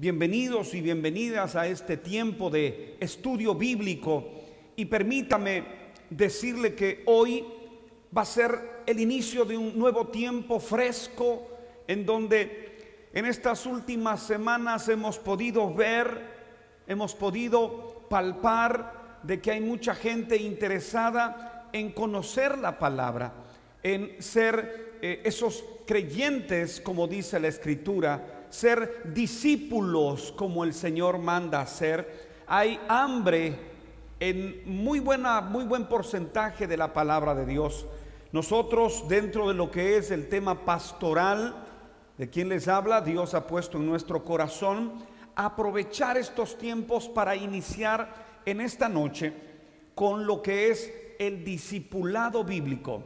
Bienvenidos y bienvenidas a este tiempo de estudio bíblico, y permítame decirle que hoy va a ser el inicio de un nuevo tiempo fresco, en donde en estas últimas semanas hemos podido palpar de que hay mucha gente interesada en conocer la palabra, en ser esos creyentes, como dice la Escritura, ser discípulos como el Señor manda ser. Hay hambre en muy buen porcentaje de la palabra de Dios. Nosotros, dentro de lo que es el tema pastoral, de quien les habla, Dios ha puesto en nuestro corazón aprovechar estos tiempos para iniciar en esta noche con lo que es el discipulado bíblico.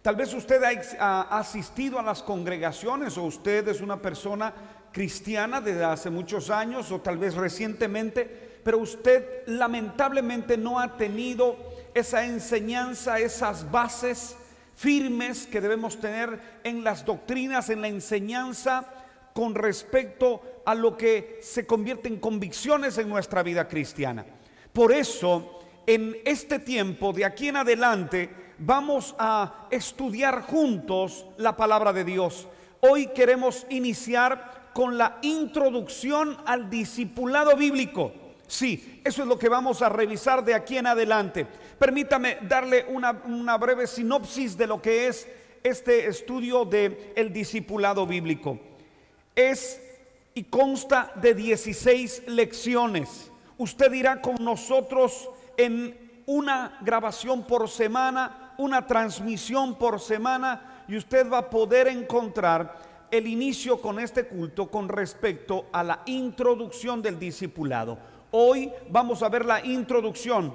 Tal vez usted ha asistido a las congregaciones, o usted es una persona cristiana desde hace muchos años, o tal vez recientemente, pero usted lamentablemente no ha tenido esa enseñanza, esas bases firmes que debemos tener en las doctrinas, en la enseñanza con respecto a lo que se convierte en convicciones en nuestra vida cristiana. Por eso, en este tiempo, de aquí en adelante, vamos a estudiar juntos la palabra de Dios. Hoy queremos iniciar con la introducción al discipulado bíblico. Sí, eso es lo que vamos a revisar de aquí en adelante. Permítame darle una breve sinopsis de lo que es este estudio del discipulado bíblico. Es y consta de 16 lecciones. Usted irá con nosotros en una grabación por semana, una transmisión por semana, y usted va a poder encontrar el inicio con este culto con respecto a la introducción del discipulado. Hoy vamos a ver la introducción.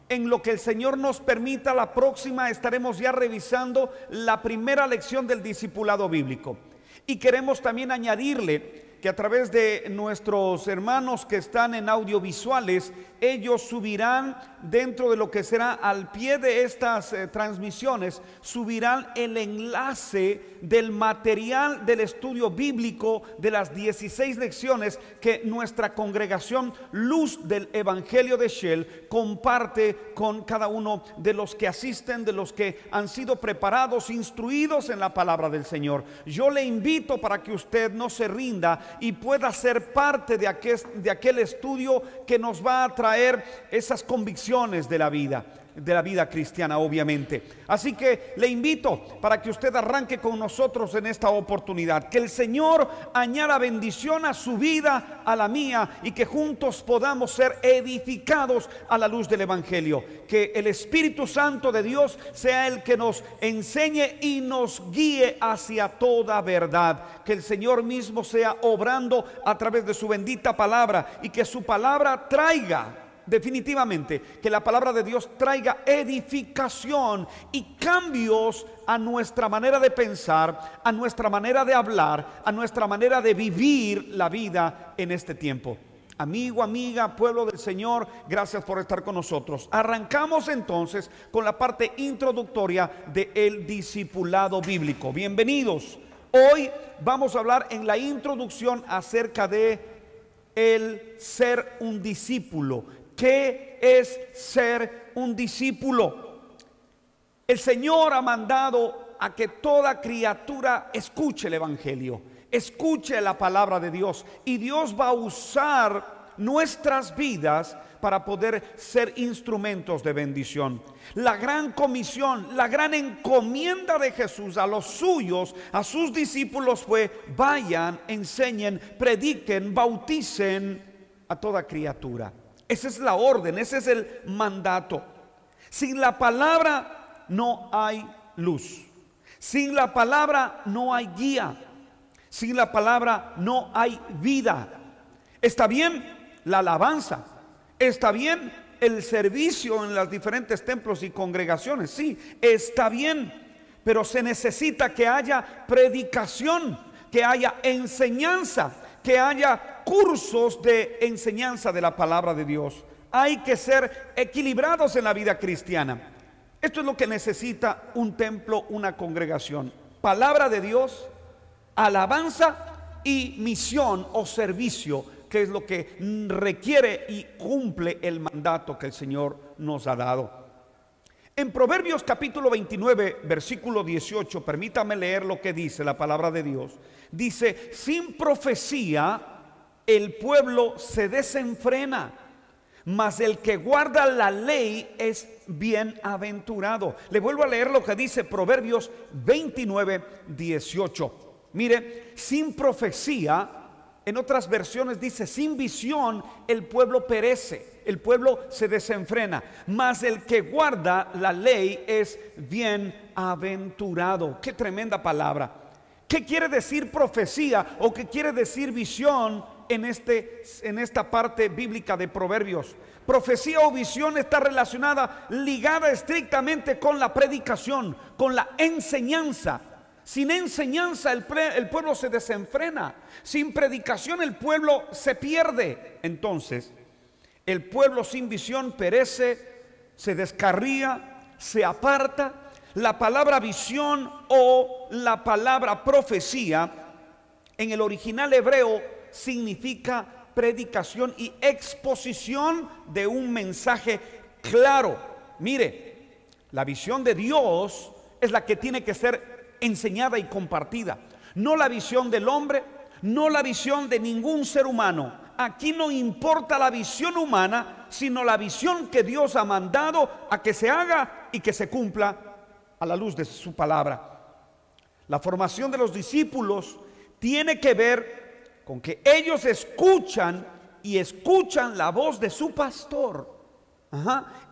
En lo que el Señor nos permita, la próxima estaremos ya revisando la primera lección del discipulado bíblico. Y queremos también añadirle que a través de nuestros hermanos que están en audiovisuales, ellos subirán, dentro de lo que será al pie de estas transmisiones, subirán el enlace del material del estudio bíblico de las 16 lecciones que nuestra congregación Luz del Evangelio de Shell comparte con cada uno de los que asisten, de los que han sido preparados, instruidos en la palabra del Señor. Yo le invito para que usted no se rinda y pueda ser parte de aquel estudio que nos va a traer esas convicciones de la vida cristiana, obviamente. Así que le invito para que usted arranque con nosotros en esta oportunidad. Que el Señor añada bendición a su vida, a la mía, y que juntos podamos ser edificados a la luz del Evangelio. Que el Espíritu Santo de Dios sea el que nos enseñe y nos guíe hacia toda verdad. Que el Señor mismo sea obrando a través de su bendita palabra, y que su palabra traiga, definitivamente, que la palabra de Dios traiga edificación y cambios a nuestra manera de pensar, a nuestra manera de hablar, a nuestra manera de vivir la vida en este tiempo. Amigo, amiga, pueblo del Señor, gracias por estar con nosotros. Arrancamos entonces con la parte introductoria del discipulado bíblico. Bienvenidos. Hoy vamos a hablar en la introducción acerca de el ser un discípulo. ¿Qué es ser un discípulo? El Señor ha mandado a que toda criatura escuche el Evangelio, escuche la palabra de Dios, y Dios va a usar nuestras vidas para poder ser instrumentos de bendición. La gran comisión, la gran encomienda de Jesús a los suyos, a sus discípulos, fue: vayan, enseñen, prediquen, bauticen a toda criatura. Esa es la orden, ese es el mandato. Sin la palabra no hay luz. Sin la palabra no hay guía. Sin la palabra no hay vida. Está bien la alabanza, está bien el servicio en los diferentes templos y congregaciones, sí, está bien, pero se necesita que haya predicación, que haya enseñanza, que haya cursos de enseñanza de la palabra de Dios. Hay que ser equilibrados en la vida cristiana. Esto es lo que necesita un templo, una congregación: palabra de Dios, alabanza y misión o servicio qué es lo que requiere y cumple el mandato que el Señor nos ha dado. En Proverbios capítulo 29, versículo 18, permítame leer lo que dice la palabra de Dios. Dice: sin profecía el pueblo se desenfrena, mas el que guarda la ley es bienaventurado. Le vuelvo a leer lo que dice Proverbios 29, 18. Mire, sin profecía, en otras versiones dice: sin visión el pueblo perece, el pueblo se desenfrena, mas el que guarda la ley es bienaventurado. Qué tremenda palabra. ¿Qué quiere decir profecía o qué quiere decir visión en esta parte bíblica de Proverbios? Profecía o visión está relacionada, ligada estrictamente con la predicación, con la enseñanza. Sin enseñanza el pueblo se desenfrena. Sin predicación el pueblo se pierde. Entonces, el pueblo sin visión perece, se descarría, se aparta. La palabra visión o la palabra profecía en el original hebreo significa predicación y exposición de un mensaje claro. Mire, la visión de Dios es la que tiene que ser enseñada y compartida, no la visión del hombre, no la visión de ningún ser humano. Aquí no importa la visión humana, sino la visión que Dios ha mandado a que se haga y que se cumpla a la luz de su palabra. La formación de los discípulos tiene que ver con que ellos escuchan la voz de su pastor.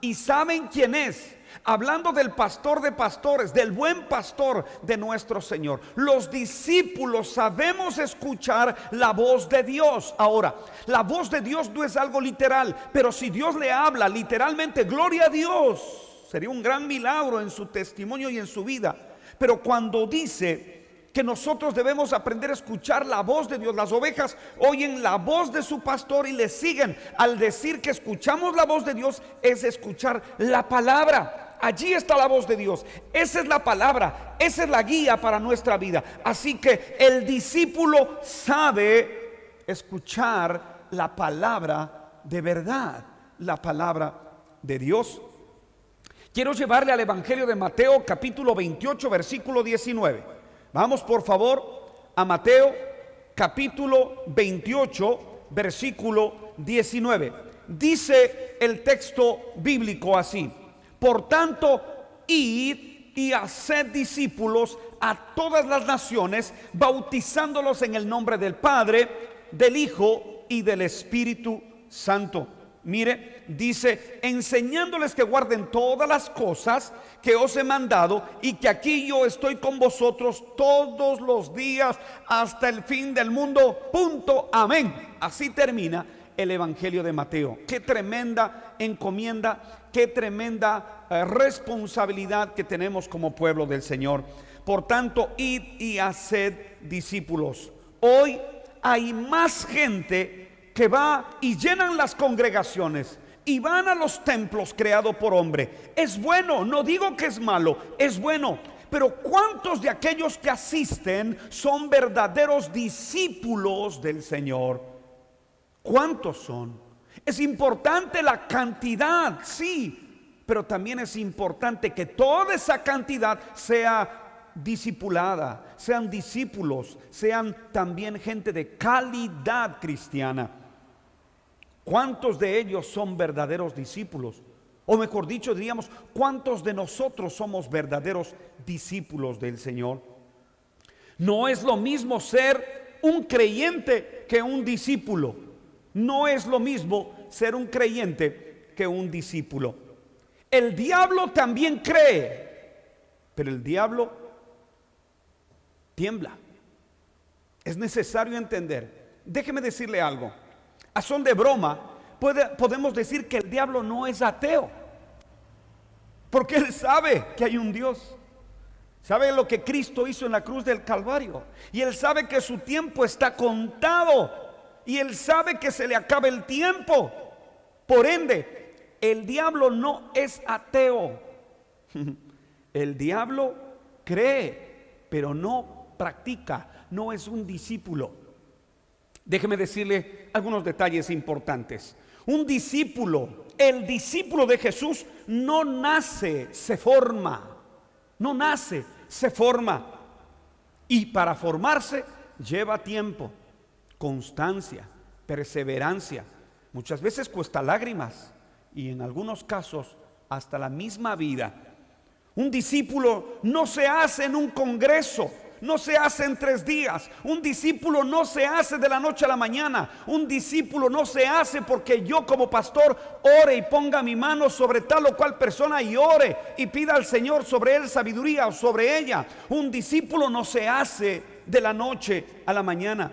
Y saben quién es. Hablando del pastor de pastores, del buen pastor de nuestro Señor. Los discípulos sabemos escuchar la voz de Dios. Ahora, la voz de Dios no es algo literal, pero si Dios le habla literalmente, gloria a Dios, sería un gran milagro en su testimonio y en su vida. Pero cuando dice que nosotros debemos aprender a escuchar la voz de Dios, las ovejas oyen la voz de su pastor y le siguen. Al decir que escuchamos la voz de Dios, es escuchar la palabra. Allí está la voz de Dios. Esa es la palabra, esa es la guía para nuestra vida. Así que el discípulo sabe escuchar la palabra de verdad, la palabra de Dios. Quiero llevarle al Evangelio de Mateo capítulo 28 versículo 19. Vamos por favor a Mateo capítulo 28 versículo 19. Dice el texto bíblico así: por tanto, id y haced discípulos a todas las naciones, bautizándolos en el nombre del Padre, del Hijo y del Espíritu Santo. Mire, dice: enseñándoles que guarden todas las cosas que os he mandado, y que aquí yo estoy con vosotros todos los días hasta el fin del mundo. Punto. Amén. Así termina el Evangelio de Mateo. Qué tremenda encomienda, qué tremenda responsabilidad que tenemos como pueblo del Señor. Por tanto, id y haced discípulos. Hoy hay más gente que va y llenan las congregaciones y van a los templos creados por hombre. Es bueno, no digo que es malo, es bueno. Pero ¿cuántos de aquellos que asisten son verdaderos discípulos del Señor? ¿Cuántos son? Es importante la cantidad, sí, pero también es importante que toda esa cantidad sea discipulada, sean discípulos, sean también gente de calidad cristiana. ¿Cuántos de ellos son verdaderos discípulos? O mejor dicho, diríamos, ¿cuántos de nosotros somos verdaderos discípulos del Señor? No es lo mismo ser un creyente que un discípulo. No es lo mismo ser un creyente que un discípulo. El diablo también cree, pero el diablo tiembla. Es necesario entender. Déjeme decirle algo. A son de broma, podemos decir que el diablo no es ateo, porque él sabe que hay un Dios. Sabe lo que Cristo hizo en la cruz del Calvario, y él sabe que su tiempo está contado, y él sabe que se le acaba el tiempo. Por ende, el diablo no es ateo. El diablo cree, pero no practica, no es un discípulo. Déjeme decirle algunos detalles importantes. Un discípulo, el discípulo de Jesús, no nace, se forma. No nace, se forma. Y para formarse lleva tiempo, constancia, perseverancia. Muchas veces cuesta lágrimas y en algunos casos hasta la misma vida. Un discípulo no se hace en un congreso, no se hace en 3 días. Un discípulo no se hace de la noche a la mañana. Un discípulo no se hace porque yo como pastor ore y ponga mi mano sobre tal o cual persona y ore y pida al Señor sobre él sabiduría o sobre ella. Un discípulo no se hace de la noche a la mañana.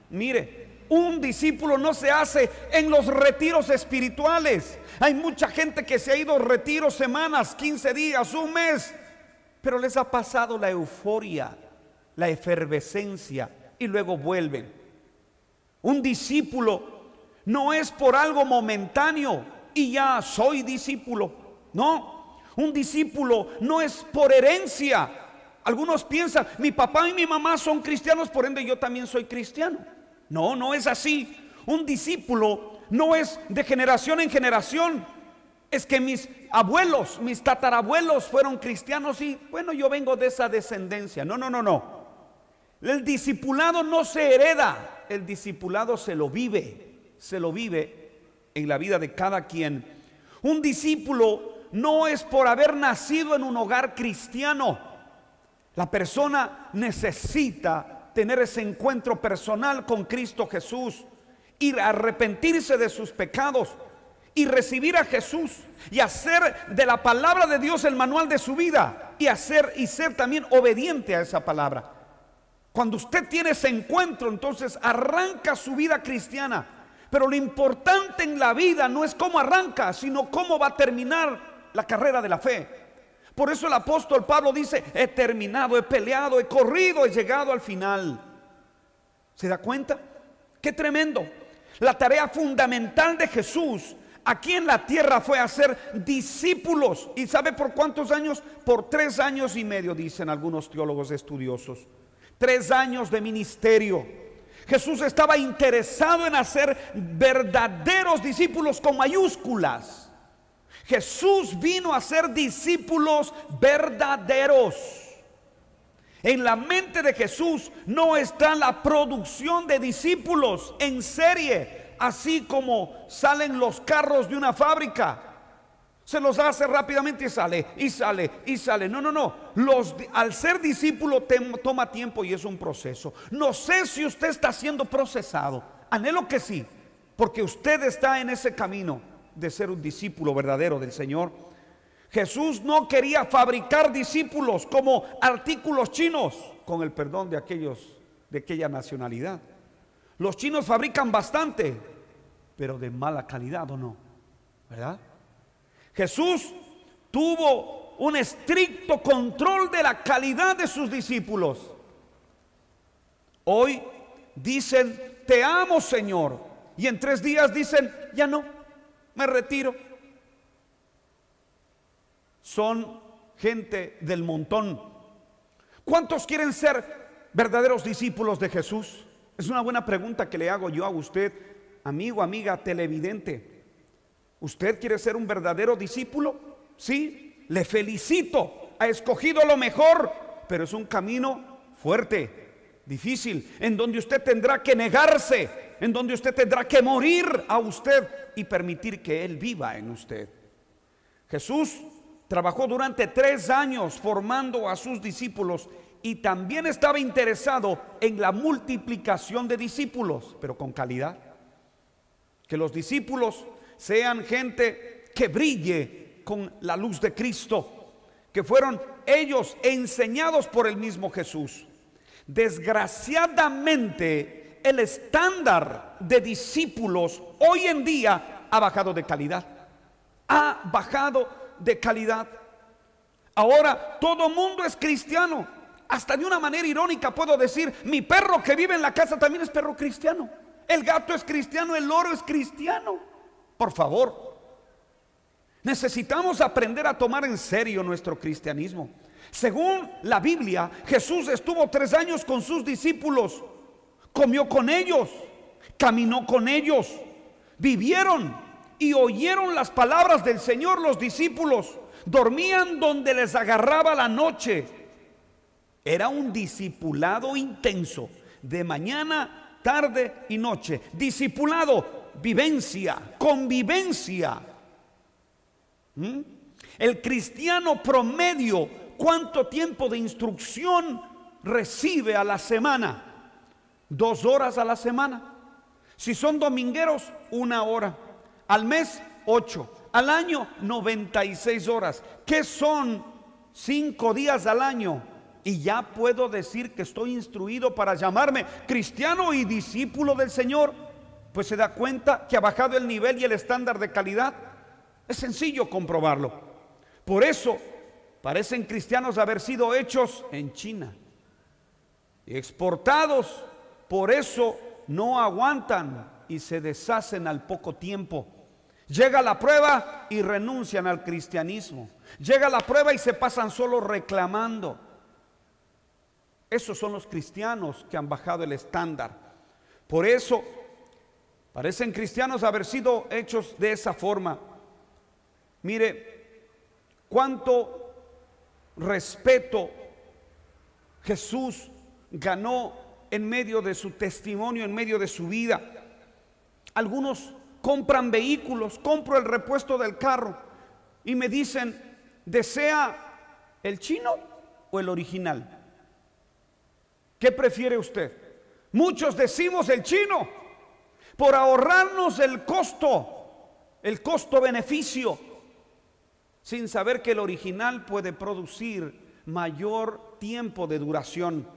Mire, un discípulo no se hace en los retiros espirituales. Hay mucha gente que se ha ido a retiros semanas, 15 días, un mes, pero les ha pasado la euforia, la efervescencia y luego vuelven. Un discípulo no es por algo momentáneo y ya soy discípulo. No, un discípulo no es por herencia. Algunos piensan, mi papá y mi mamá son cristianos, por ende yo también soy cristiano. No, no es así. Un discípulo no es de generación en generación. Es que mis abuelos, mis tatarabuelos fueron cristianos y bueno, yo vengo de esa descendencia. No, no, no, no. El discipulado no se hereda, el discipulado se lo vive en la vida de cada quien. Un discípulo no es por haber nacido en un hogar cristiano. La persona necesita tener ese encuentro personal con Cristo Jesús, ir a arrepentirse de sus pecados y recibir a Jesús y hacer de la palabra de Dios el manual de su vida y ser también obediente a esa palabra. Cuando usted tiene ese encuentro, entonces arranca su vida cristiana. Pero lo importante en la vida no es cómo arranca, sino cómo va a terminar la carrera de la fe. Por eso el apóstol Pablo dice, he terminado, he peleado, he corrido, he llegado al final. ¿Se da cuenta? ¡Qué tremendo! La tarea fundamental de Jesús aquí en la tierra fue hacer discípulos. ¿Y sabe por cuántos años? Por 3 años y medio, dicen algunos teólogos estudiosos. 3 años de ministerio. Jesús estaba interesado en hacer verdaderos discípulos con mayúsculas. Jesús vino a ser discípulos verdaderos. En la mente de Jesús no está la producción de discípulos en serie, así como salen los carros de una fábrica. Se los hace rápidamente y sale, y sale, y sale. No, no, no. Al ser discípulo toma tiempo y es un proceso. No sé si usted está siendo procesado. Anhelo que sí, porque usted está en ese camino de ser un discípulo verdadero del Señor. Jesús no quería fabricar discípulos como artículos chinos, con el perdón de aquella nacionalidad. Los chinos fabrican bastante, pero de mala calidad, ¿o no? ¿Verdad? Jesús tuvo un estricto control de la calidad de sus discípulos. Hoy dicen, te amo, Señor, y en 3 días dicen, ya no, me retiro. Son gente del montón. ¿Cuántos quieren ser verdaderos discípulos de Jesús? Es una buena pregunta que le hago yo a usted, amigo, amiga, televidente. ¿Usted quiere ser un verdadero discípulo? Sí, le felicito, ha escogido lo mejor, pero es un camino fuerte, difícil, en donde usted tendrá que negarse, en donde usted tendrá que morir a usted y permitir que Él viva en usted. Jesús trabajó durante 3 años formando a sus discípulos y también estaba interesado en la multiplicación de discípulos, pero con calidad. Que los discípulos sean gente que brille con la luz de Cristo, que fueron ellos enseñados por el mismo Jesús. Desgraciadamente, el estándar de discípulos hoy en día ha bajado de calidad. Ha bajado de calidad. Ahora todo mundo es cristiano. Hasta de una manera irónica puedo decir, mi perro que vive en la casa también es perro cristiano. El gato es cristiano, el loro es cristiano. Por favor, necesitamos aprender a tomar en serio nuestro cristianismo. Según la Biblia, Jesús estuvo 3 años con sus discípulos, comió con ellos, caminó con ellos, vivieron y oyeron las palabras del Señor. Los discípulos dormían donde les agarraba la noche. Era un discipulado intenso, de mañana, tarde y noche. Discipulado, vivencia, convivencia. El cristiano promedio, ¿cuánto tiempo de instrucción recibe a la semana? 2 horas a la semana. Si son domingueros, 1 hora. Al mes, 8. Al año, 96 horas. ¿Qué son 5 días al año? Y ya puedo decir que estoy instruido para llamarme cristiano y discípulo del Señor. Pues se da cuenta que ha bajado el nivel y el estándar de calidad. Es sencillo comprobarlo. Por eso parecen cristianos haber sido hechos en China y exportados. Por eso no aguantan y se deshacen al poco tiempo. Llega la prueba y renuncian al cristianismo. Llega la prueba y se pasan solo reclamando. Esos son los cristianos que han bajado el estándar. Por eso parecen cristianos haber sido hechos de esa forma. Mire, cuánto respeto Jesús ganó en medio de su testimonio, en medio de su vida. Algunos compran vehículos, compro el repuesto del carro y me dicen, ¿desea el chino o el original? ¿Qué prefiere usted? Muchos decimos el chino por ahorrarnos el costo-beneficio, sin saber que el original puede producir mayor tiempo de duración.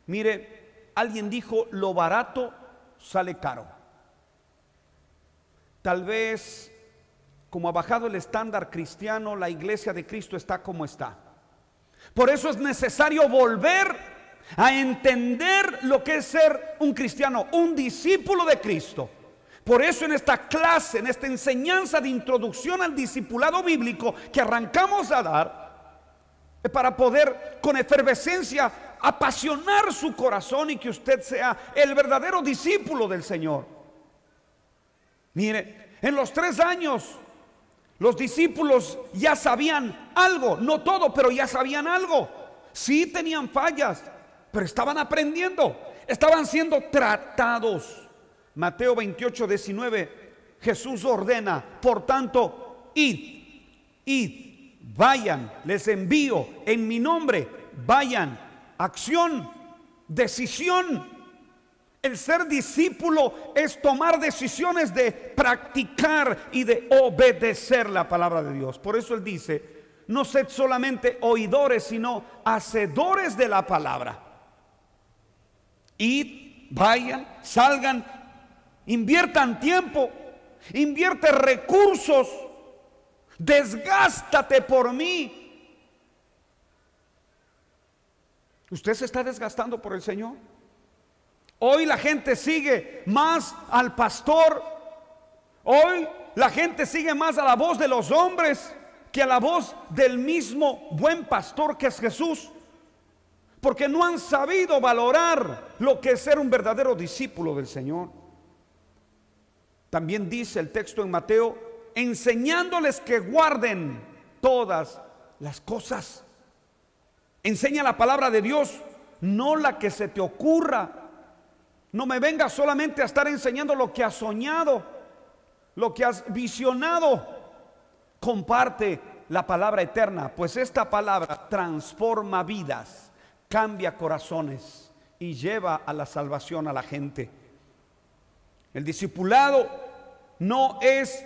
Mire, alguien dijo, lo barato sale caro. Tal vez, como ha bajado el estándar cristiano, la iglesia de Cristo está como está. Por eso es necesario volver a entender lo que es ser un cristiano, un discípulo de Cristo. Por eso en esta clase, en esta enseñanza de introducción al discipulado bíblico que arrancamos a dar, para poder con efervescencia apasionar su corazón y que usted sea el verdadero discípulo del Señor. Mire, en los 3 años los discípulos ya sabían algo, no todo, pero ya sabían algo. Sí tenían fallas, pero estaban aprendiendo, estaban siendo tratados. Mateo 28:19, Jesús ordena, por tanto, id, vayan, les envío en mi nombre, vayan, acción, decisión. El ser discípulo es tomar decisiones de practicar y de obedecer la palabra de Dios. Por eso Él dice, no sed solamente oidores, sino hacedores de la palabra. Id, vayan, salgan, inviertan tiempo, invierte recursos, desgástate por mí. ¿Usted se está desgastando por el Señor? Hoy la gente sigue más al pastor. Hoy la gente sigue más a la voz de los hombres que a la voz del mismo buen pastor que es Jesús, porque no han sabido valorar lo que es ser un verdadero discípulo del Señor. También dice el texto en Mateo, enseñándoles que guarden todas las cosas. Enseña la palabra de Dios, no la que se te ocurra. No me vengas solamente a estar enseñando lo que has soñado, lo que has visionado. Comparte la palabra eterna, pues esta palabra transforma vidas, cambia corazones y lleva a la salvación a la gente. El discipulado no es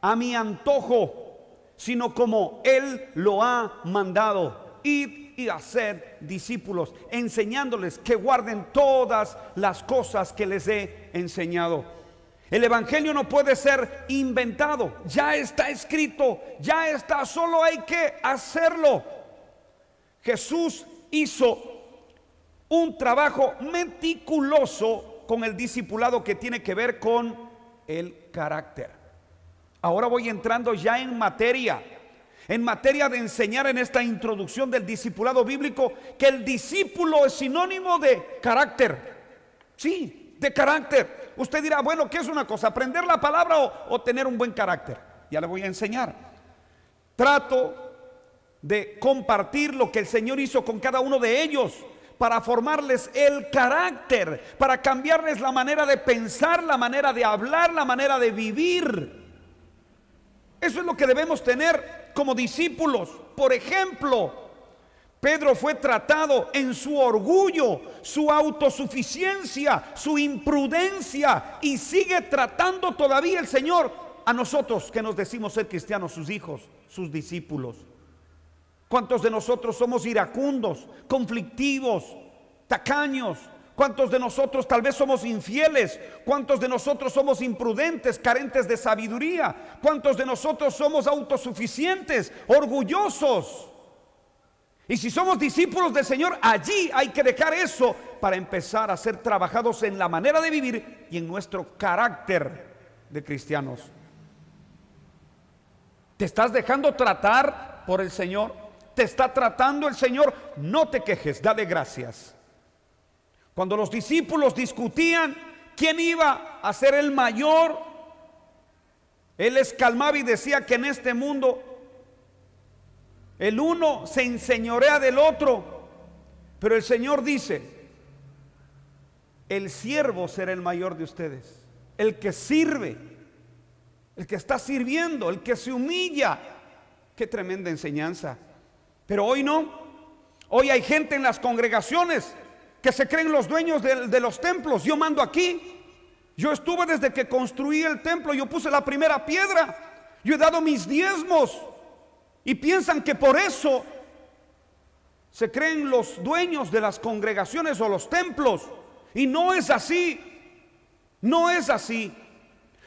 a mi antojo, sino como Él lo ha mandado. Id y hacer discípulos, enseñándoles que guarden todas las cosas que les he enseñado. El evangelio no puede ser inventado, ya está escrito, ya está, solo hay que hacerlo. Jesús hizo un trabajo meticuloso con el discipulado que tiene que ver con el carácter. Ahora voy entrando ya en materia de enseñar en esta introducción del discipulado bíblico, que el discípulo es sinónimo de carácter. Sí, de carácter. Usted dirá, bueno, ¿qué es una cosa? ¿Aprender la palabra o tener un buen carácter? Ya le voy a enseñar. Trato de compartir lo que el Señor hizo con cada uno de ellos para formarles el carácter, para cambiarles la manera de pensar, la manera de hablar, la manera de vivir. Eso es lo que debemos tener como discípulos. Por ejemplo, Pedro fue tratado en su orgullo, su autosuficiencia, su imprudencia, y sigue tratando todavía el Señor a nosotros que nos decimos ser cristianos, sus hijos, sus discípulos. ¿Cuántos de nosotros somos iracundos, conflictivos, tacaños? ¿Cuántos de nosotros tal vez somos infieles? ¿Cuántos de nosotros somos imprudentes, carentes de sabiduría? ¿Cuántos de nosotros somos autosuficientes, orgullosos? Y si somos discípulos del Señor, allí hay que dejar eso para empezar a ser trabajados en la manera de vivir y en nuestro carácter de cristianos. ¿Te estás dejando tratar por el Señor? ¿Te está tratando el Señor? No te quejes, dale gracias. Cuando los discípulos discutían quién iba a ser el mayor, Él les calmaba y decía que en este mundo el uno se enseñorea del otro, pero el Señor dice: el siervo será el mayor de ustedes, el que sirve, el que está sirviendo, el que se humilla. Qué tremenda enseñanza. Pero hoy no. Hoy hay gente en las congregaciones que se creen los dueños de los templos. Yo mando aquí. Yo estuve desde que construí el templo. Yo puse la primera piedra. Yo he dado mis diezmos. Y piensan que por eso se creen los dueños de las congregaciones o los templos. Y no es así. No es así.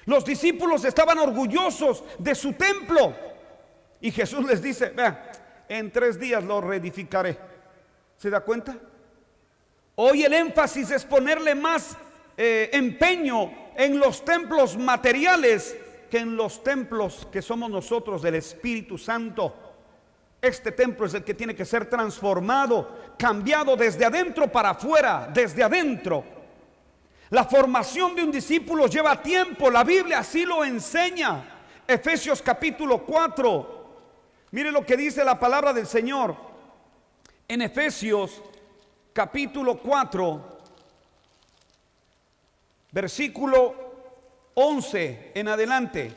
Los discípulos estaban orgullosos de su templo. Y Jesús les dice: vean, en 3 días lo reedificaré. ¿Se da cuenta? Hoy el énfasis es ponerle más empeño en los templos materiales que en los templos que somos nosotros del Espíritu Santo. Este templo es el que tiene que ser transformado, cambiado desde adentro para afuera, desde adentro. La formación de un discípulo lleva tiempo, la Biblia así lo enseña. Efesios capítulo 4. Mire lo que dice la palabra del Señor en Efesios capítulo 4, versículo 11 en adelante.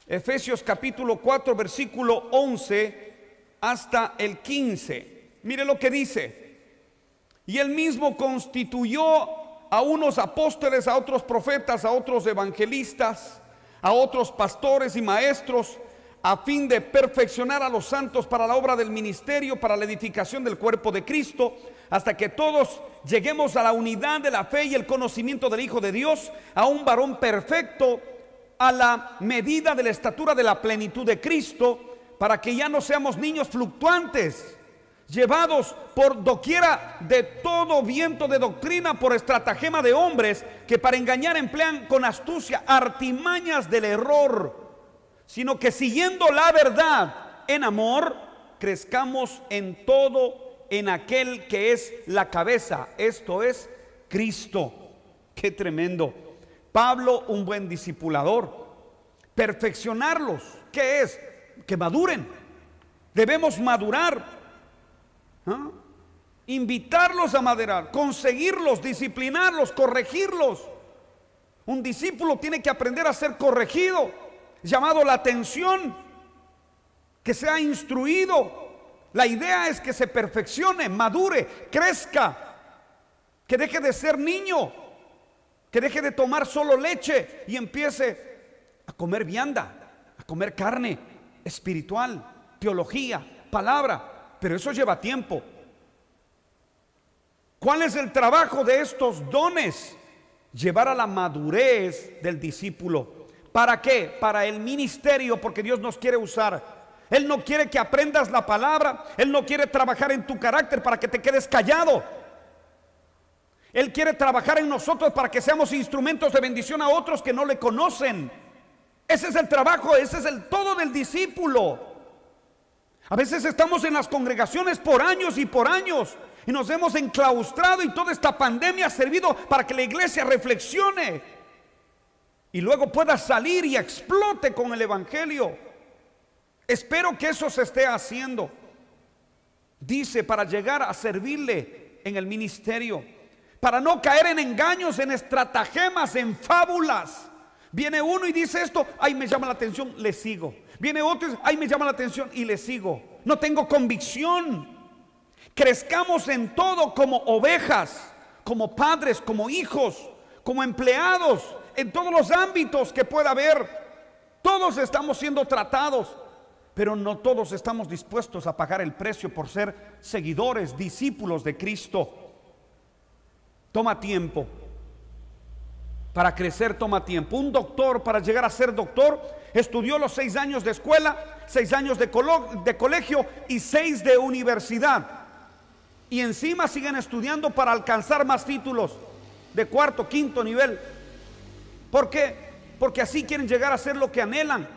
Efesios capítulo 4, versículo 11 hasta el 15. Mire lo que dice: y él mismo constituyó a unos apóstoles, a otros profetas, a otros evangelistas, a otros pastores y maestros, a fin de perfeccionar a los santos para la obra del ministerio, para la edificación del cuerpo de Cristo, hasta que todos lleguemos a la unidad de la fe y el conocimiento del Hijo de Dios, a un varón perfecto, a la medida de la estatura de la plenitud de Cristo, para que ya no seamos niños fluctuantes, llevados por doquiera de todo viento de doctrina, por estratagema de hombres que para engañar emplean con astucia artimañas del error, sino que siguiendo la verdad en amor, crezcamos en todo en aquel que es la cabeza, esto es Cristo. Qué tremendo. Pablo, un buen discipulador. Perfeccionarlos, ¿qué es? Que maduren. Debemos madurar, invitarlos a madurar, conseguirlos, disciplinarlos, corregirlos. Un discípulo tiene que aprender a ser corregido, llamado la atención, que sea instruido. La idea es que se perfeccione, madure, crezca, que deje de ser niño, que deje de tomar solo leche y empiece a comer vianda, a comer carne espiritual, teología, palabra. Pero eso lleva tiempo. ¿Cuál es el trabajo de estos dones? Llevar a la madurez del discípulo. ¿Para qué? Para el ministerio, porque Dios nos quiere usar. Él no quiere que aprendas la palabra. Él no quiere trabajar en tu carácter para que te quedes callado. Él quiere trabajar en nosotros para que seamos instrumentos de bendición a otros que no le conocen. Ese es el trabajo, ese es el todo del discípulo. A veces estamos en las congregaciones por años y por años, Y nos hemos enclaustrado, y toda esta pandemia ha servido para que la iglesia reflexione y luego pueda salir y explote con el evangelio. Espero que eso se esté haciendo. Dice, para llegar a servirle en el ministerio, para no caer en engaños, en estratagemas, en fábulas. Viene uno y dice esto, ay, me llama la atención, le sigo. Viene otro, ay, me llama la atención y le sigo. No tengo convicción. Crezcamos en todo como ovejas, como padres, como hijos, como empleados, en todos los ámbitos que pueda haber. Todos estamos siendo tratados, pero no todos estamos dispuestos a pagar el precio por ser seguidores, discípulos de Cristo. Toma tiempo. Para crecer toma tiempo. Un doctor, para llegar a ser doctor, estudió los 6 años de escuela, 6 años de colegio y 6 de universidad. Y encima siguen estudiando para alcanzar más títulos de 4º, 5º nivel. ¿Por qué? Porque así quieren llegar a ser lo que anhelan.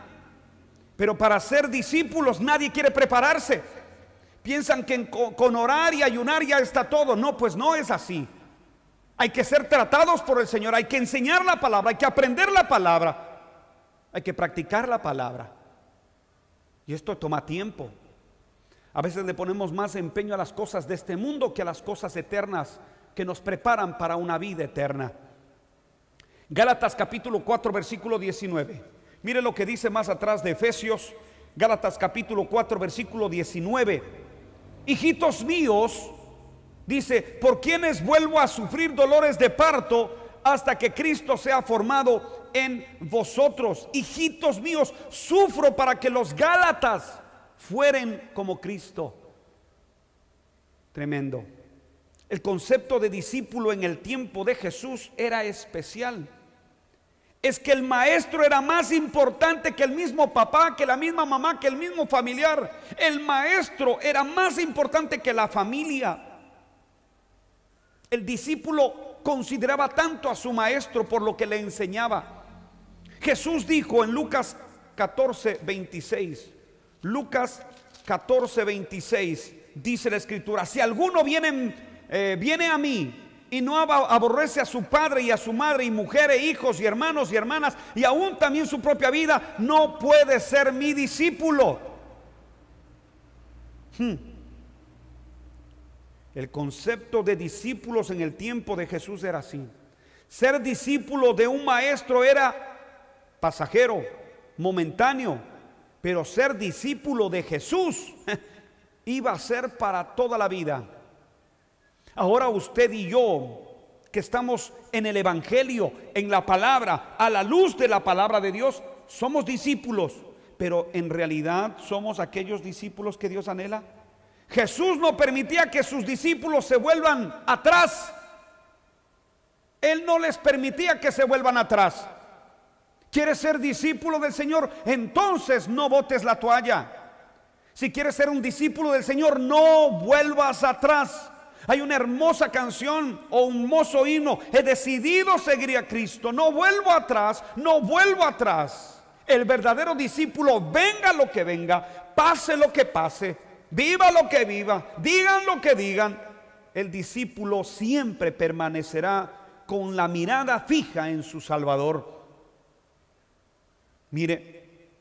Pero para ser discípulos nadie quiere prepararse. Piensan que con orar y ayunar ya está todo. No, pues no es así. Hay que ser tratados por el Señor, hay que enseñar la palabra, hay que aprender la palabra, hay que practicar la palabra. Y esto toma tiempo. A veces le ponemos más empeño a las cosas de este mundo que a las cosas eternas que nos preparan para una vida eterna. Gálatas capítulo 4 versículo 19. Mire lo que dice más atrás de Efesios. Gálatas capítulo 4 versículo 19. Hijitos míos, dice, por quienes vuelvo a sufrir dolores de parto hasta que Cristo sea formado en vosotros. Hijitos míos, sufro para que los Gálatas fueren como Cristo. Tremendo. El concepto de discípulo en el tiempo de Jesús era especial. Es que el maestro era más importante que el mismo papá, que la misma mamá, que el mismo familiar. El maestro era más importante que la familia. El discípulo consideraba tanto a su maestro por lo que le enseñaba. Jesús dijo en Lucas 14:26, Lucas 14:26, dice la escritura: si alguno viene a mí y no aborrece a su padre y a su madre y mujeres, hijos y hermanos y hermanas y aún también su propia vida, no puede ser mi discípulo. El concepto de discípulos en el tiempo de Jesús era así. Ser discípulo de un maestro era pasajero, momentáneo, pero ser discípulo de Jesús iba a ser para toda la vida. Ahora usted y yo, que estamos en el evangelio, en la palabra, a la luz de la palabra de Dios, somos discípulos, pero en realidad somos aquellos discípulos que Dios anhela. Jesús no permitía que sus discípulos se vuelvan atrás. Él no les permitía que se vuelvan atrás. ¿Quieres ser discípulo del Señor? Entonces no botes la toalla. Si quieres ser un discípulo del Señor, no vuelvas atrás. Hay una hermosa canción o un hermoso himno: he decidido seguir a Cristo, no vuelvo atrás, no vuelvo atrás. El verdadero discípulo, venga lo que venga, pase lo que pase, viva lo que viva, digan lo que digan, el discípulo siempre permanecerá con la mirada fija en su Salvador. Mire,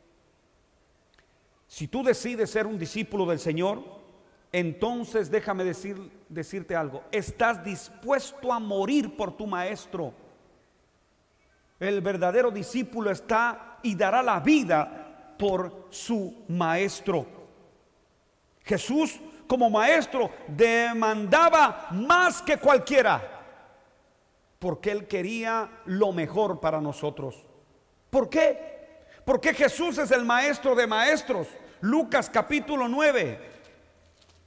si tú decides ser un discípulo del Señor, entonces déjame decirte algo: estás dispuesto a morir por tu maestro. El verdadero discípulo está y dará la vida por su maestro. Jesús, como maestro, demandaba más que cualquiera, porque Él quería lo mejor para nosotros. ¿Por qué? Porque Jesús es el maestro de maestros. Lucas capítulo 9.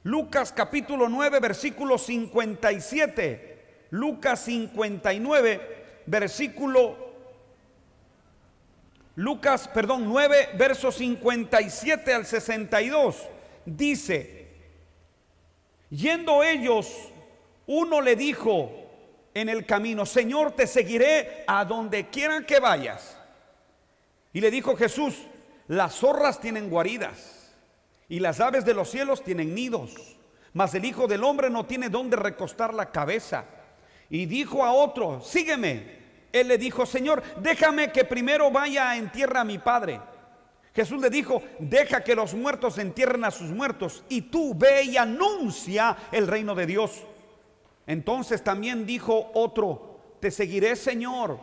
Lucas capítulo 9 versículo 57. Lucas 59 9 versos 57 al 62. Dice: yendo ellos, uno le dijo en el camino: Señor, te seguiré a donde quiera que vayas. Y le dijo Jesús: las zorras tienen guaridas y las aves de los cielos tienen nidos, mas el Hijo del Hombre no tiene dónde recostar la cabeza. Y dijo a otro: sígueme. Él le dijo: Señor, déjame que primero vaya a entierrar a mi padre. Jesús le dijo: deja que los muertos entierren a sus muertos, y tú ve y anuncia el reino de Dios. Entonces también dijo otro: te seguiré, Señor,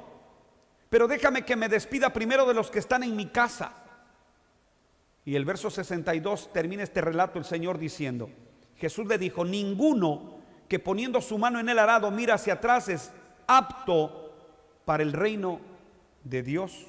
pero déjame que me despida primero de los que están en mi casa. Y el verso 62 termina este relato el Señor diciendo: Jesús le dijo: ninguno que poniendo su mano en el arado mira hacia atrás es apto para el reino de Dios.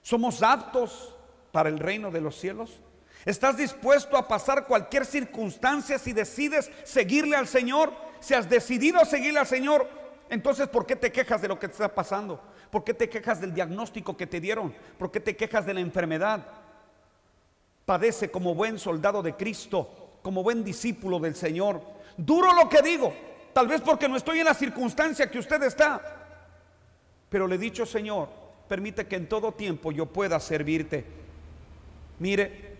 ¿Somos aptos para el reino de los cielos? ¿Estás dispuesto a pasar cualquier circunstancia si decides seguirle al Señor? Si has decidido seguirle al Señor, entonces ¿por qué te quejas de lo que te está pasando? ¿Por qué te quejas del diagnóstico que te dieron? ¿Por qué te quejas de la enfermedad? Padece como buen soldado de Cristo, como buen discípulo del Señor. Duro lo que digo, tal vez porque no estoy en la circunstancia que usted está, pero le he dicho: Señor, permite que en todo tiempo yo pueda servirte. Mire,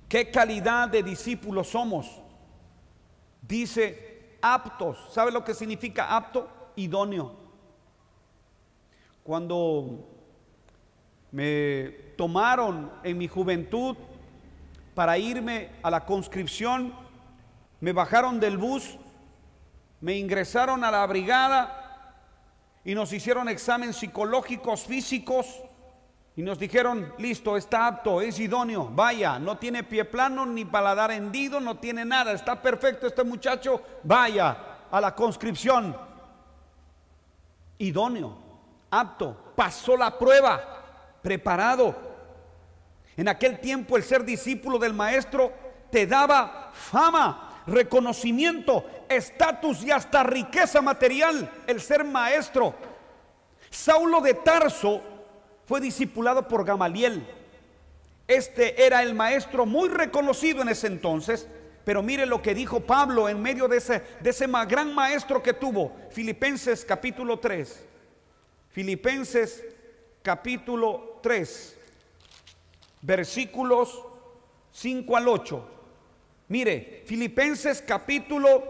qué calidad de discípulos somos. Dice aptos. ¿Sabe lo que significa apto? Idóneo. Cuando me tomaron en mi juventud para irme a la conscripción, me bajaron del bus, me ingresaron a la brigada y nos hicieron exámenes psicológicos, físicos, y nos dijeron: listo, está apto, es idóneo, vaya, no tiene pie plano ni paladar hendido, no tiene nada, está perfecto este muchacho, vaya a la conscripción. Idóneo, apto, pasó la prueba, preparado. En aquel tiempo el ser discípulo del maestro te daba fama, reconocimiento, estatus y hasta riqueza material, el ser maestro. Saulo de Tarso fue discipulado por Gamaliel. Este era el maestro muy reconocido en ese entonces. Pero mire lo que dijo Pablo en medio de ese gran maestro que tuvo. Filipenses capítulo 3. Filipenses capítulo 3, versículos 5 al 8. Mire, Filipenses capítulo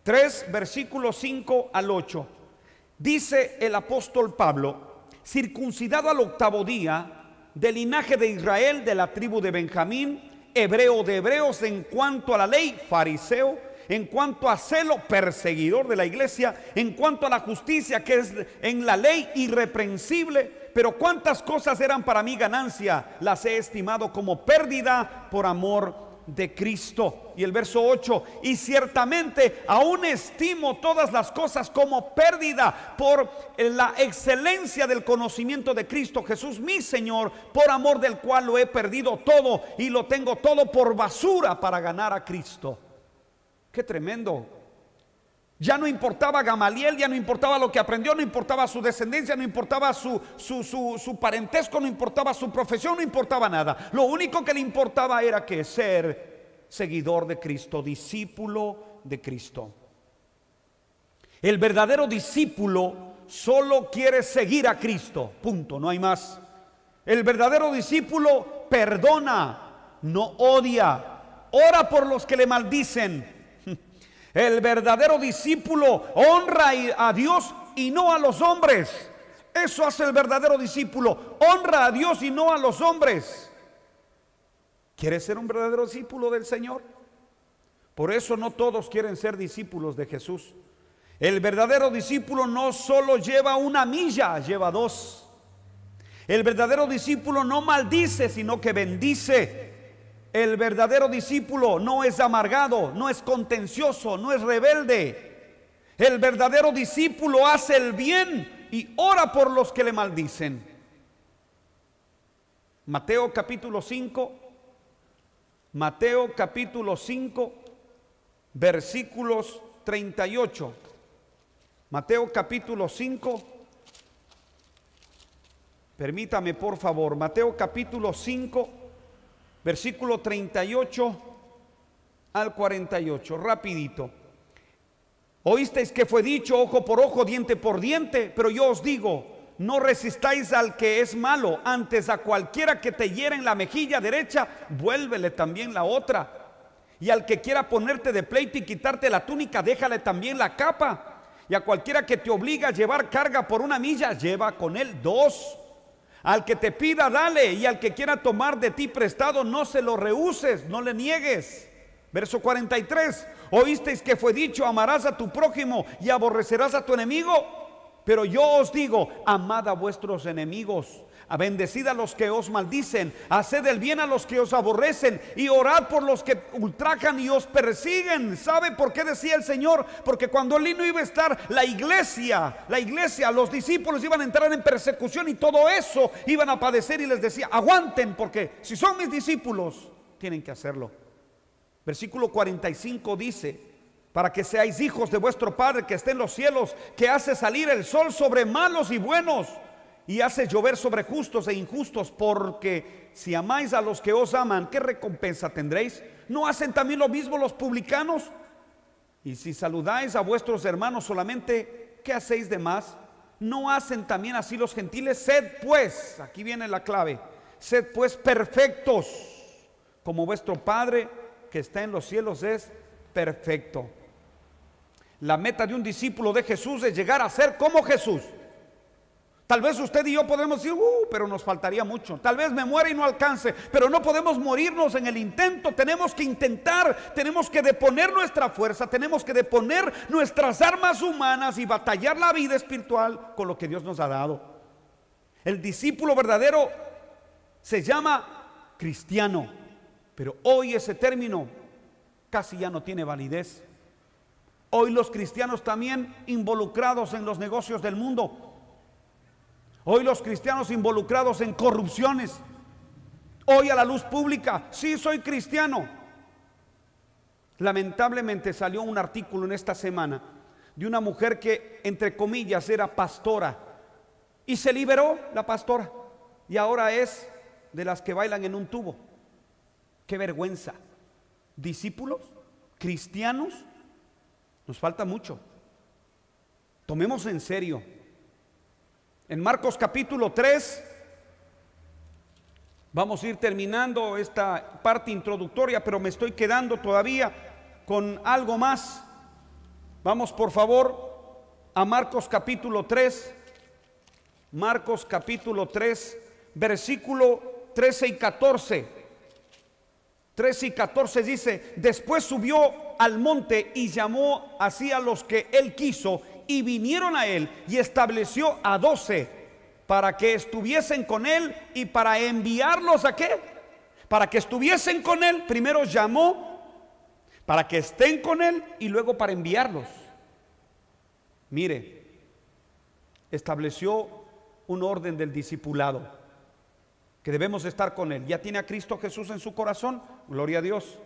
3, versículos 5 al 8. Dice el apóstol Pablo: circuncidado al 8º día, del linaje de Israel, de la tribu de Benjamín, hebreo de hebreos, en cuanto a la ley, fariseo, en cuanto a celo, perseguidor de la iglesia, en cuanto a la justicia que es en la ley, irreprensible. Pero cuántas cosas eran para mí ganancia, las he estimado como pérdida por amor de Cristo. Y el verso 8: y ciertamente aún estimo todas las cosas como pérdida por la excelencia del conocimiento de Cristo Jesús mi Señor, por amor del cual lo he perdido todo y lo tengo todo por basura para ganar a Cristo. Qué tremendo. Ya no importaba Gamaliel, ya no importaba lo que aprendió, no importaba su descendencia, no importaba su parentesco, no importaba su profesión, no importaba nada. Lo único que le importaba era que ser seguidor de Cristo, discípulo de Cristo. El verdadero discípulo solo quiere seguir a Cristo, punto, no hay más. El verdadero discípulo perdona, no odia, ora por los que le maldicen. El verdadero discípulo honra a Dios y no a los hombres. Eso hace el verdadero discípulo, honra a Dios y no a los hombres. ¿Quieres ser un verdadero discípulo del Señor? Por eso no todos quieren ser discípulos de Jesús. El verdadero discípulo no solo lleva una milla, lleva dos. El verdadero discípulo no maldice, sino que bendice. El verdadero discípulo no es amargado, no es contencioso, no es rebelde. El verdadero discípulo hace el bien y ora por los que le maldicen. Mateo capítulo 5, Mateo capítulo 5, versículos 38. Mateo capítulo 5, permítame por favor, Mateo capítulo 5, versículo 38 al 48, rapidito. Oísteis que fue dicho ojo por ojo, diente por diente, pero yo os digo, no resistáis al que es malo, antes a cualquiera que te hiera en la mejilla derecha, vuélvele también la otra. Y al que quiera ponerte de pleito y quitarte la túnica, déjale también la capa. Y a cualquiera que te obliga a llevar carga por 1 milla, lleva con él 2. Al que te pida, dale, y al que quiera tomar de ti prestado, no se lo rehuses, no le niegues. Verso 43, oísteis que fue dicho, amarás a tu prójimo y aborrecerás a tu enemigo. Pero yo os digo, amad a vuestros enemigos, bendecid a los que os maldicen, haced el bien a los que os aborrecen y orad por los que ultrajan y os persiguen. ¿Sabe por qué decía el Señor? Porque cuando Él no iba a estar, la iglesia, los discípulos iban a entrar en persecución y todo eso iban a padecer, y les decía, aguanten, porque si son mis discípulos, tienen que hacerlo. Versículo 45 dice, para que seáis hijos de vuestro Padre que está en los cielos, que hace salir el sol sobre malos y buenos, y hace llover sobre justos e injustos. Porque si amáis a los que os aman, ¿qué recompensa tendréis? ¿No hacen también lo mismo los publicanos? Y si saludáis a vuestros hermanos solamente, ¿qué hacéis de más? ¿No hacen también así los gentiles? Sed pues, aquí viene la clave, sed pues perfectos, como vuestro Padre que está en los cielos es perfecto. La meta de un discípulo de Jesús es llegar a ser como Jesús. Tal vez usted y yo podemos decir, pero nos faltaría mucho. Tal vez me muera y no alcance, pero no podemos morirnos en el intento. Tenemos que intentar, tenemos que deponer nuestra fuerza, tenemos que deponer nuestras armas humanas y batallar la vida espiritual con lo que Dios nos ha dado. El discípulo verdadero se llama cristiano, pero hoy ese término casi ya no tiene validez. Hoy los cristianos también involucrados en los negocios del mundo. Hoy los cristianos involucrados en corrupciones. Hoy a la luz pública, sí soy cristiano. Lamentablemente salió un artículo en esta semana de una mujer que, entre comillas, era pastora, y se liberó la pastora, y ahora es de las que bailan en un tubo. ¡Qué vergüenza! Discípulos, cristianos, nos falta mucho. Tomemos en serio. En Marcos capítulo 3, vamos a ir terminando esta parte introductoria, pero me estoy quedando todavía con algo más. Vamos por favor a Marcos capítulo 3. Marcos capítulo 3, versículo 13 y 14. 13 y 14 dice: después subió al monte y llamó así a los que él quiso, y vinieron a él, y estableció a 12 para que estuviesen con él y para enviarlos ¿a qué? Para que estuviesen con él. Primero llamó para que estén con él y luego para enviarlos. Mire, estableció un orden del discipulado, que debemos estar con él. Ya tiene a Cristo Jesús en su corazón, gloria a Dios.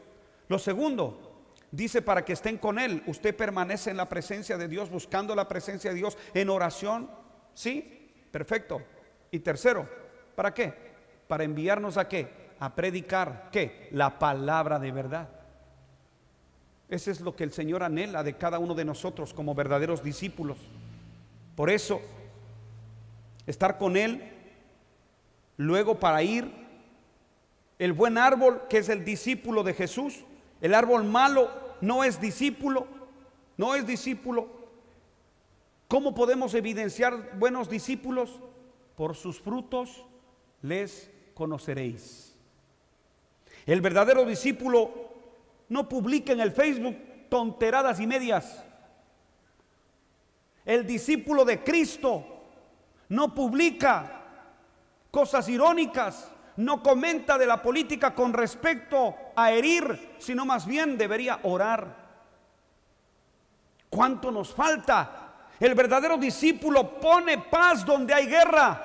Lo segundo, dice para que estén con él. Usted permanece en la presencia de Dios, buscando la presencia de Dios en oración. Sí, perfecto. Y tercero, ¿para qué? Para enviarnos ¿a qué? A predicar ¿qué? La palabra de verdad. Ese es lo que el Señor anhela de cada uno de nosotros como verdaderos discípulos. Por eso, estar con él, luego para ir. El buen árbol, que es el discípulo de Jesús. El árbol malo no es discípulo, no es discípulo. ¿Cómo podemos evidenciar buenos discípulos? Por sus frutos les conoceréis. El verdadero discípulo no publica en el Facebook tonteradas y medias. El discípulo de Cristo no publica cosas irónicas, no comenta de la política con respecto a herir, sino más bien debería orar. ¿Cuánto nos falta? El verdadero discípulo pone paz donde hay guerra.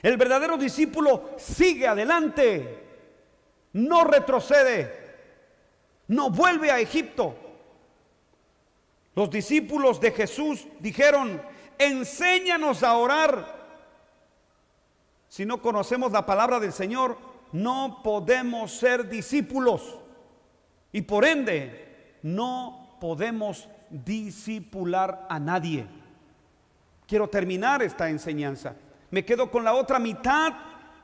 El verdadero discípulo sigue adelante, no retrocede, no vuelve a Egipto. Los discípulos de Jesús dijeron: enséñanos a orar. Si no conocemos la palabra del Señor, no podemos ser discípulos, y por ende no podemos discipular a nadie. quiero terminar esta enseñanza. Me quedo con la otra mitad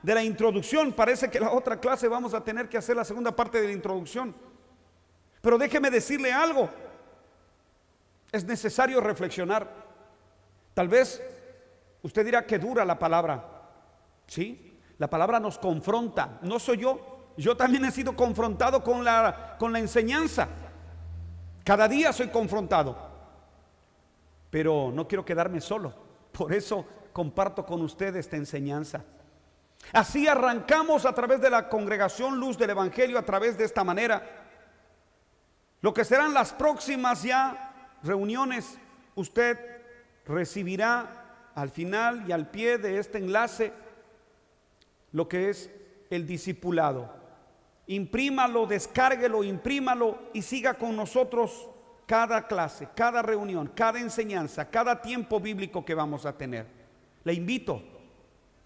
de la introducción. Parece que la otra clase vamos a tener que hacer la segunda parte de la introducción. Pero déjeme decirle algo. Es necesario reflexionar. Tal vez usted dirá que dura la palabra. Sí, la palabra nos confronta. No soy yo también he sido confrontado con la enseñanza. Cada día soy confrontado. Pero no quiero quedarme solo. Por eso comparto con usted esta enseñanza. Así arrancamos a través de la congregación Luz del Evangelio, a través de esta manera. Lo que serán las próximas ya reuniones, usted recibirá al final y al pie de este enlace lo que es el discipulado. Imprímalo, descárguelo, imprímalo y siga con nosotros cada clase, cada reunión, cada enseñanza, cada tiempo bíblico que vamos a tener. Le invito,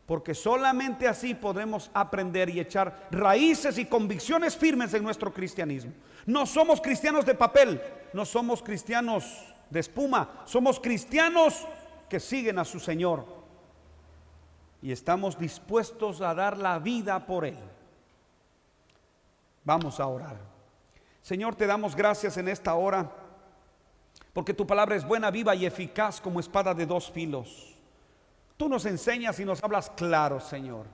porque solamente así podremos aprender y echar raíces y convicciones firmes en nuestro cristianismo. No somos cristianos de papel, no somos cristianos de espuma, somos cristianos que siguen a su Señor y estamos dispuestos a dar la vida por Él. Vamos a orar. Señor, te damos gracias en esta hora, porque tu palabra es buena, viva y eficaz como espada de dos filos. Tú nos enseñas y nos hablas claro, Señor.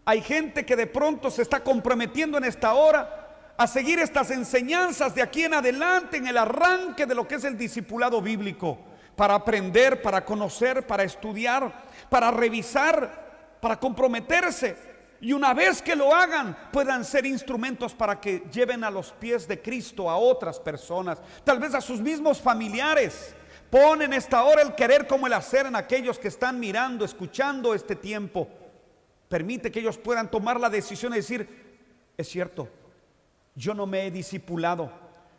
Hay gente que de pronto se está comprometiendo en esta hora a seguir estas enseñanzas de aquí en adelante, en el arranque de lo que es el discipulado bíblico, para aprender, para conocer, para estudiar, para revisar, para comprometerse. Y una vez que lo hagan, puedan ser instrumentos para que lleven a los pies de Cristo a otras personas, tal vez a sus mismos familiares. Pon en esta hora el querer como el hacer en aquellos que están mirando, escuchando este tiempo. Permite que ellos puedan tomar la decisión de decir: es cierto, yo no me he discipulado,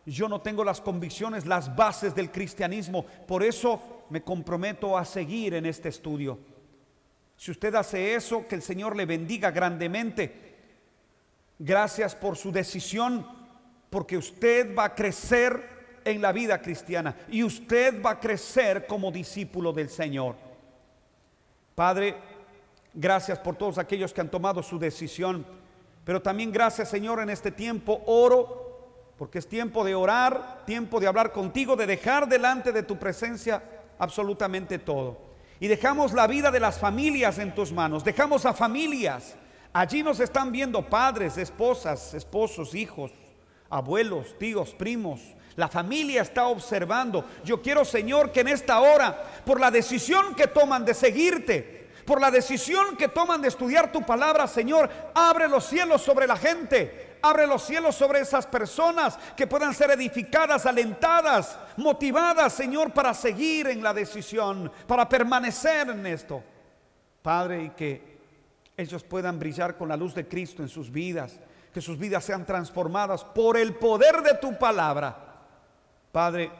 yo no tengo las convicciones, las bases del cristianismo, por eso me comprometo a seguir en este estudio. Si usted hace eso, que el Señor le bendiga grandemente. Gracias por su decisión, porque usted va a crecer en la vida cristiana y usted va a crecer como discípulo del Señor. Padre, gracias por todos aquellos que han tomado su decisión, pero también gracias, Señor, en este tiempo oro, porque es tiempo de orar, tiempo de hablar contigo, de dejar delante de tu presencia absolutamente todo. Y dejamos la vida de las familias en tus manos, dejamos a familias. Allí nos están viendo padres, esposas, esposos, hijos, abuelos, tíos, primos. La familia está observando. Yo quiero, Señor, que en esta hora, por la decisión que toman de seguirte, por la decisión que toman de estudiar tu palabra, Señor, abre los cielos sobre la gente. Abre los cielos sobre esas personas, que puedan ser edificadas, alentadas, motivadas, Señor, para seguir en la decisión, para permanecer en esto, Padre, y que ellos puedan brillar con la luz de Cristo en sus vidas, que sus vidas sean transformadas por el poder de tu palabra. Padre,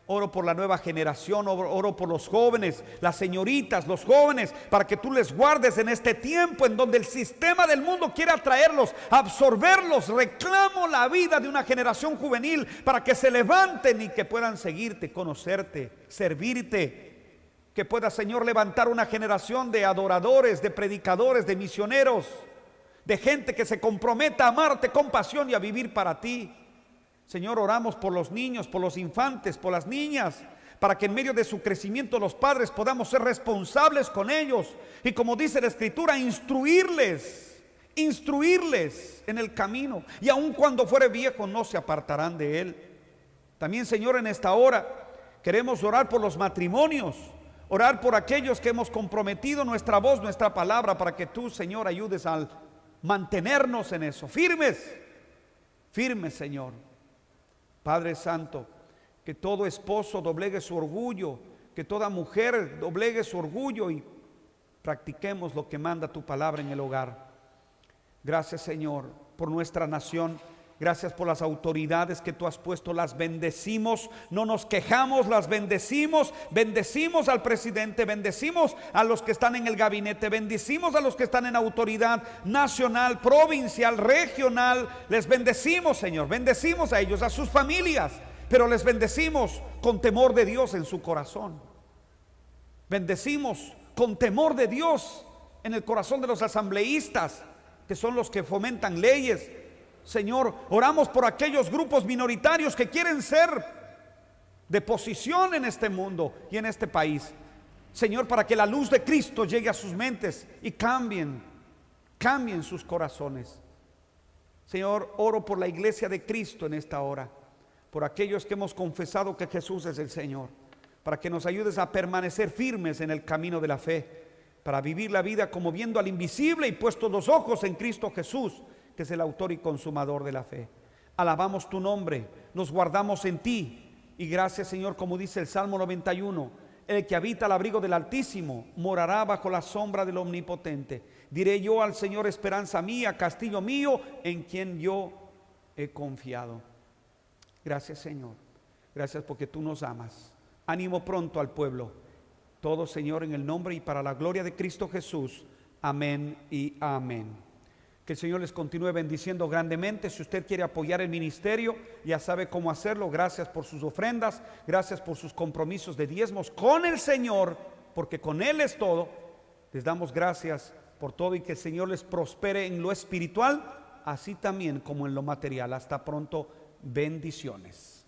oro por la nueva generación, oro por los jóvenes, las señoritas, los jóvenes, para que tú les guardes en este tiempo en donde el sistema del mundo quiere atraerlos, absorberlos. Reclamo la vida de una generación juvenil para que se levanten y que puedan seguirte, conocerte, servirte. Que pueda, Señor, levantar una generación de adoradores, de predicadores, de misioneros, de gente que se comprometa a amarte con pasión y a vivir para ti. Señor, oramos por los niños, por los infantes, por las niñas, para que en medio de su crecimiento los padres podamos ser responsables con ellos. Y como dice la Escritura, instruirles en el camino. Y aun cuando fuere viejo no se apartarán de él. También, Señor, en esta hora queremos orar por los matrimonios. Orar por aquellos que hemos comprometido nuestra voz, nuestra palabra, para que tú, Señor, ayudes a mantenernos en eso. Firmes, Señor. Padre Santo, que todo esposo doblegue su orgullo, que toda mujer doblegue su orgullo y practiquemos lo que manda tu palabra en el hogar. Gracias, Señor, por nuestra nación. Gracias por las autoridades que tú has puesto. Las bendecimos, no nos quejamos, las bendecimos. Bendecimos al presidente, bendecimos a los que están en el gabinete, bendecimos a los que están en autoridad nacional, provincial, regional. Les bendecimos, Señor, bendecimos a ellos, a sus familias, pero les bendecimos con temor de Dios en su corazón. Bendecimos con temor de Dios en el corazón de los asambleístas, que son los que fomentan leyes. Señor, oramos por aquellos grupos minoritarios que quieren ser de posición en este mundo y en este país. Señor, para que la luz de Cristo llegue a sus mentes y cambien sus corazones. Señor, oro por la iglesia de Cristo en esta hora, por aquellos que hemos confesado que Jesús es el Señor, para que nos ayudes a permanecer firmes en el camino de la fe, para vivir la vida como viendo al invisible y puestos los ojos en Cristo Jesús, que es el autor y consumador de la fe. Alabamos tu nombre, nos guardamos en ti, y gracias, Señor, como dice el Salmo 91, el que habita al abrigo del Altísimo morará bajo la sombra del Omnipotente. Diré yo al Señor, esperanza mía, castillo mío, en quien yo he confiado. Gracias, Señor, gracias porque tú nos amas. Ánimo pronto al pueblo. Todo, Señor, en el nombre y para la gloria de Cristo Jesús. Amén y amén. Que el Señor les continúe bendiciendo grandemente. Si usted quiere apoyar el ministerio, ya sabe cómo hacerlo. Gracias por sus ofrendas, gracias por sus compromisos de diezmos con el Señor, porque con Él es todo. Les damos gracias por todo, y que el Señor les prospere en lo espiritual, así también como en lo material. Hasta pronto, bendiciones.